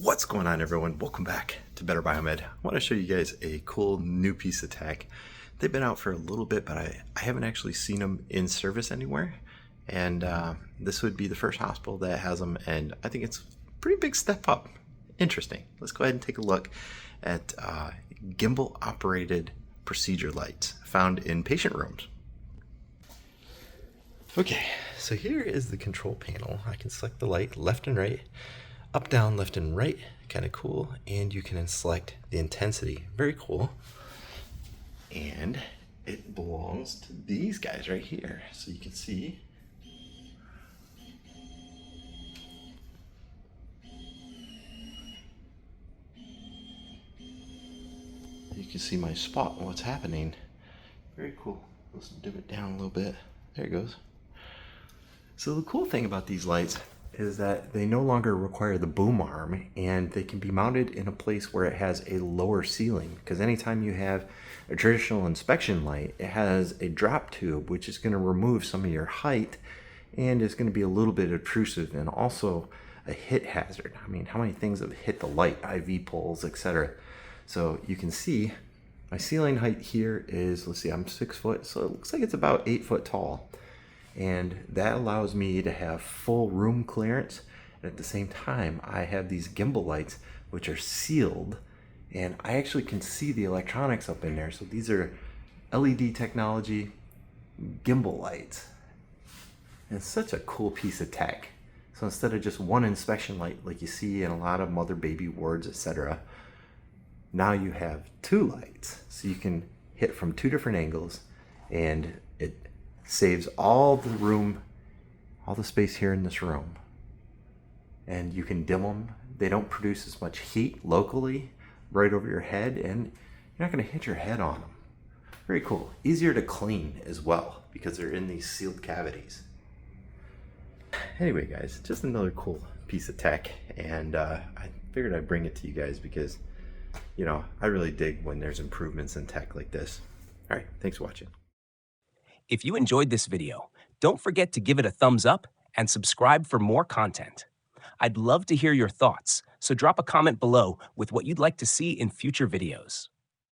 What's going on, everyone? Welcome back to Better Biomed. I want to show you guys a cool new piece of tech. They've been out for a little bit, but I haven't actually seen them in service anywhere. And this would be the first hospital that has them, and I think it's a pretty big step up. Interesting. Let's go ahead and take a look at gimbal operated procedure lights found in patient rooms. Okay, so here is the control panel. I can select the light left and right, up, down, left, and right. Kind of cool. And you can select the intensity. Very cool. And it belongs to these guys right here. So you can see. You can see my spot and what's happening. Very cool. Let's dim it down a little bit. There it goes. So the cool thing about these lights is that they no longer require the boom arm, and they can be mounted in a place where it has a lower ceiling, because anytime you have a traditional inspection light, it has a drop tube which is going to remove some of your height and is going to be a little bit obtrusive, and also a hit hazard. I mean, how many things have hit the light, IV poles, etc. So you can see my ceiling height here is, let's see, I'm 6 foot, so it looks like it's about 8 foot tall. And that allows me to have full room clearance. And at the same time, I have these gimbal lights, which are sealed. And I actually can see the electronics up in there. So these are LED technology gimbal lights. And it's such a cool piece of tech. So instead of just one inspection light like you see in a lot of mother baby wards, etc., now you have two lights. So you can hit from two different angles, and it saves all the room, all the space here in this room. And you can dim them. They don't produce as much heat locally right over your head, and you're not going to hit your head on them. Very cool. Easier to clean as well because they're in these sealed cavities. Anyway, guys, just another cool piece of tech, and I figured I'd bring it to you guys because, you know, I really dig when there's improvements in tech like this. All right, thanks for watching. If you enjoyed this video, don't forget to give it a thumbs up and subscribe for more content. I'd love to hear your thoughts, so drop a comment below with what you'd like to see in future videos.